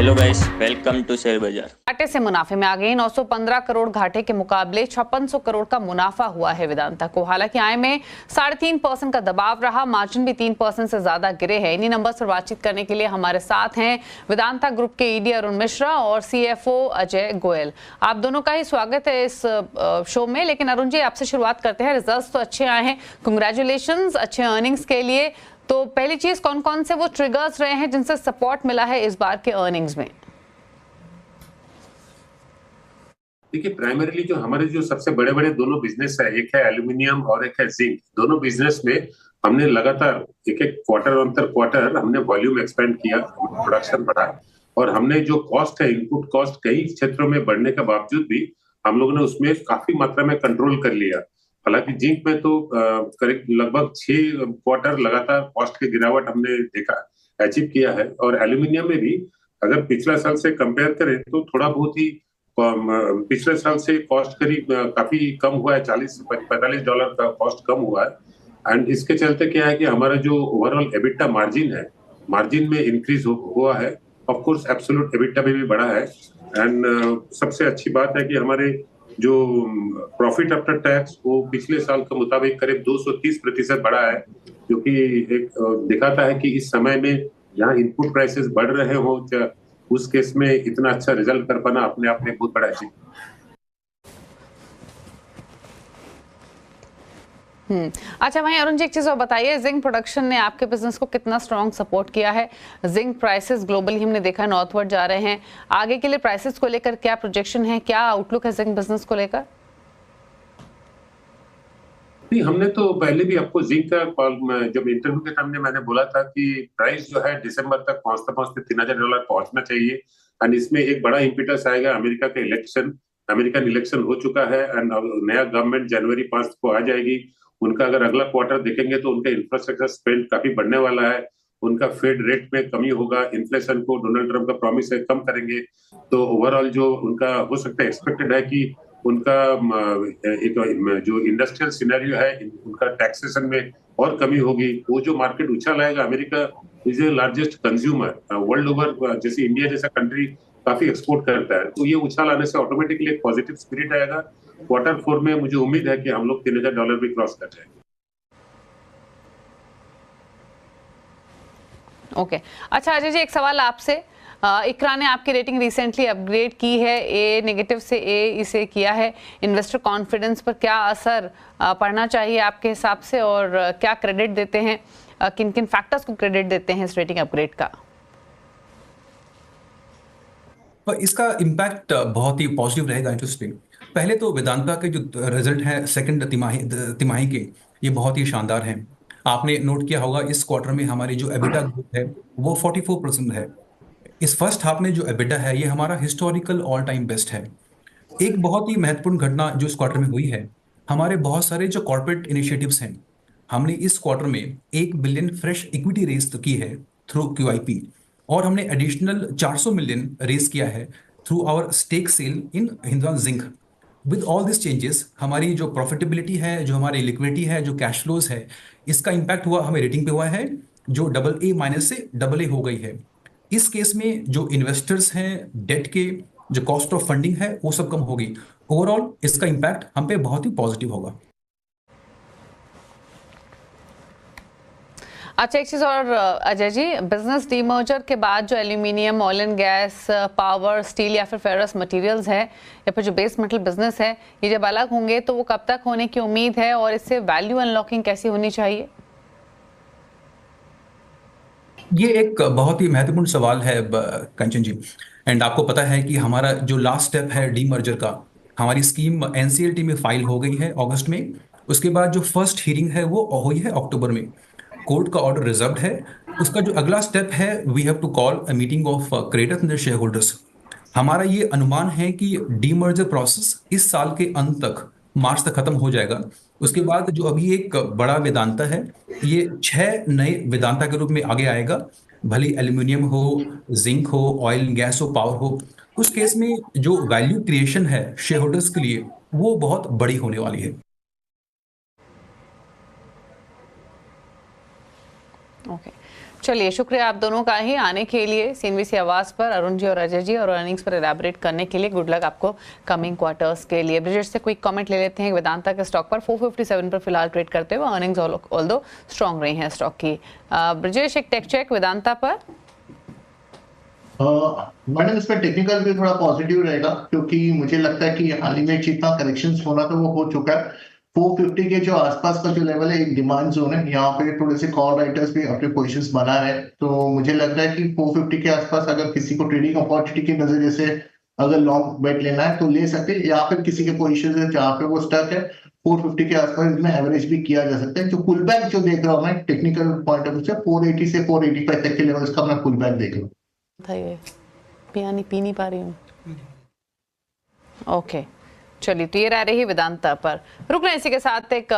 Hello guys, welcome to share bazaar. घाटे से मुनाफे में आ गई। 915 करोड़ घाटे के मुकाबले 5600 करोड़ का मुनाफा हुआ है वेदांता को। हालांकि आय में 3.5% का दबाव रहा, मार्जिन भी 3% से ज्यादा गिरे हैं। इन्हीं नंबर्स पर बातचीत करने के लिए हमारे साथ हैं वेदांता ग्रुप के ईडी अरुण मिश्रा और सीएफओ अजय गोयल। आप दोनों का ही स्वागत है इस शो में। लेकिन अरुण जी, आपसे शुरुआत करते हैं। रिजल्ट्स तो अच्छे आए हैं, कंग्रेचुलेशंस अच्छे अर्निंग्स के लिए। तो पहली चीज, कौन कौन से वो ट्रिगर्स रहे हैं जिनसे सपोर्ट मिला है इस बार के अर्निंग्स में? देखिए, प्राइमरीली जो हमारे जो सबसे बड़े बड़े दोनों बिजनेस है, एक है एल्यूमिनियम और एक है जिंक। दोनों बिजनेस में हमने लगातार एक एक क्वार्टर हमने वॉल्यूम एक्सपेंड किया, प्रोडक्शन बढ़ाया और हमने जो कॉस्ट है, इनपुट कॉस्ट कई क्षेत्रों में बढ़ने के बावजूद भी हम लोगों ने उसमें काफी मात्रा में कंट्रोल कर लिया। हालांकि जिंक में तो करीब लगभग 6 क्वार्टर लगातार कॉस्ट की गिरावट हमने देखा, अचीव किया है। और एल्यूमिनियम में भी अगर पिछला साल से कंपेयर करें तो थोड़ा बहुत ही पिछले साल से कॉस्ट करीब काफी कम हुआ है, $40 से $45 का कॉस्ट कम हुआ है। एंड इसके चलते क्या है कि हमारा जो ओवरऑल एबिटा मार्जिन है, मार्जिन में इंक्रीज हुआ है। ऑफ कोर्स एब्सोल्यूट एबिटा में भी बढ़ा है। एंड सबसे अच्छी बात है कि हमारे जो प्रॉफिट आफ्टर टैक्स वो पिछले साल के मुताबिक करीब 230% बढ़ा है, जो कि एक दिखाता है कि इस समय में जहाँ इनपुट प्राइसेस बढ़ रहे हो, उस केस में इतना अच्छा रिजल्ट कर पाना अपने आप में बहुत बड़ा अचीव। अच्छा, वहीं अरुण जी एक चीज और बताइए, जिंक प्रोडक्शन ने आपके बिजनेस को कितना स्ट्रॉन्ग सपोर्ट किया है? जिंक प्राइसेस ग्लोबली हमने देखा नॉर्थवर्ड जा रहे हैं। आगे के लिए प्राइसेस को लेकर क्या प्रोजेक्शन है, क्या आउटलुक है जिंक बिजनेस को लेकर? नहीं, हमने तो पहले भी आपको जिंक का जब इंटरव्यू के सामने मैंने बोला था कि प्राइस जो है दिसंबर तक पहुंचते पहुंचते $3000 पहुंचना चाहिए। एंड इसमें एक बड़ा इम्पिटस आएगा अमेरिका का इलेक्शन। अमेरिकन इलेक्शन हो चुका है एंड नया गवर्नमेंट जनवरी 5 को आ जाएगी। उनका अगर अगला क्वार्टर देखेंगे तो उनका इंफ्रास्ट्रक्चर स्पेंड काफी बढ़ने वाला है। उनका फेड रेट में कमी होगा, इन्फ्लेशन को डोनाल्ड ट्रंप का प्रॉमिस है कम करेंगे। तो ओवरऑल जो उनका हो सकता है, एक्सपेक्टेड है कि उनका एक जो इंडस्ट्रियल सिनेरियो है, उनका टैक्सेशन में और कमी होगी। वो जो मार्केट उछाल आएगा, America is a largest consumer world over, जैसे इंडिया जैसा कंट्री काफी एक्सपोर्ट करता है, तो ये उछाल आने से ऑटोमेटिकली एक पॉजिटिव स्पिरिट आएगा। क्वार्टर 4 में मुझे उम्मीद है कि हम लोग $3000 भी क्रॉस कर जाएंगे। ओके। अच्छा अजय जी, एक सवाल आपसे। इकरा ने आपकी रेटिंग रिसेंटली अपग्रेड की है, ए नेगेटिव से ए इसे किया है। इन्वेस्टर कॉन्फिडेंस पर क्या असर पड़ना चाहिए आपके हिसाब से, और क्या क्रेडिट देते हैं, किन किन फैक्टर्स को क्रेडिट देते हैं इस रेटिंग अपग्रेड का? इसका इम्पैक्ट बहुत ही पॉजिटिव रहेगा। इंटरेस्टिंग। पहले तो वेदांता के जो रिजल्ट हैं सेकंड तिमाही के, ये बहुत ही शानदार हैं। आपने नोट किया होगा इस क्वार्टर में हमारी जो एबिटा ग्रोथ है वो 44% है। इस फर्स्ट हाफ में जो एबिटा है ये हमारा हिस्टोरिकल ऑल टाइम बेस्ट है। एक बहुत ही महत्वपूर्ण घटना जो इस क्वार्टर में हुई है, हमारे बहुत सारे जो कॉर्पोरेट इनिशिएटिव्स हैं, हमने इस क्वार्टर में 1 बिलियन फ्रेश इक्विटी रेज की है थ्रू क्यूआईपी, और हमने एडिशनल 400 मिलियन रेज किया है through our stake sale in Hindustan Zinc. With all this changes हमारी जो प्रॉफिटेबिलिटी है, जो हमारी लिक्विडिटी है, जो कैश फ्लोज है, इसका इंपैक्ट हुआ हमें रेटिंग पे हुआ है, जो AA- से AA हो गई है। इस केस में जो इन्वेस्टर्स हैं, डेट के जो कॉस्ट ऑफ फंडिंग है वो सब कम होगी। ओवरऑल इसका इंपैक्ट हम पे बहुत ही पॉजिटिव होगा। अच्छा, एक चीज और अजय जी, बिजनेस डीमर्जर के बाद जो aluminium, oil and gas, power, steel या फिर फेरस मटेरियल्स है, या फिर जो बेस मेटल बिजनेस है, ये जब अलग होंगे तो वो कब तक होने की उम्मीद है, और इससे वैल्यू अनलॉकिंग कैसी होनी चाहिए? ये एक बहुत ही महत्वपूर्ण सवाल है कंचन जी। एंड आपको पता है कि हमारा जो लास्ट स्टेप है डीमर्जर का, हमारी स्कीम एनसीएलटी में फाइल हो गई है अगस्त में। उसके बाद जो फर्स्ट हियरिंग है वो हुई है अक्टूबर में। कोर्ट का ऑर्डर रिजर्व्ड है। उसका जो अगला स्टेप है, we have to call a meeting of creditors and share holders. हमारा ये अनुमान है कि डीमर्जर प्रोसेस इस साल के अंत तक, मार्च तक खत्म हो जाएगा। उसके बाद जो अभी एक बड़ा वेदांता है, ये 6 नए वेदांता के रूप में आगे आएगा। भले एल्यूमिनियम हो, जिंक हो, ऑयल गैस हो, पावर हो, उस केस में जो वैल्यू क्रिएशन है शेयर होल्डर्स के लिए वो बहुत बड़ी होने वाली है। ओके, चलिए, शुक्रिया आप दोनों का ही आने के लिए सीएनबीसी आवाज पर, अरुण जी और अजय जी, और अर्निंग्स पर एलैबोरेट करने के लिए। गुड लक आपको कमिंग क्वार्टर्स के लिए। ब्रिजेश से क्विक कमेंट ले लेते हैं। वेदांता के स्टॉक पर 457 पर फिलहाल ट्रेड करते हुए अर्निंग्स ऑल्दो स्ट्रॉन्ग रही हैं स्टॉक की। ब्रिजेश, एक टेक चेक वेदांता पर। मैडम इस पर टेक्निकल भी थोड़ा पॉजिटिव रहेगा, क्योंकि मुझे लगता है कि हाल ही में जितना करेक्शन होना था वो हो चुका है। 450 के जो आसपास का जो लेवल है एक डिमांड जोन है, यहाँ पे थोड़े से कॉल राइटर्स भी अपने पोजीशंस बना रहे हैं। तो मुझे लगता है कि 450 के आसपास अगर किसी को ट्रेडिंग अपॉर्चुनिटी के नजरिए से अगर लॉन्ग बेट लेना है तो ले सकते हैं, या फिर किसी के पोजीशन है जहाँ पे वो स्टक है 450 के आसपास इसमें एवरेज भी किया जा सकता है। जो पुल बैक जो देख रहा हूँ मैं टेक्निकल पॉइंट ऑफ व्यू से 480 से 485 तक के लेवल का मैं पुल बैक देख रहा हूँ। था ये पी नहीं पा रही हूँ। ओके, चलिए, तो ये रह रही वेदांता पर। रुक रहे हैं इसी के साथ एक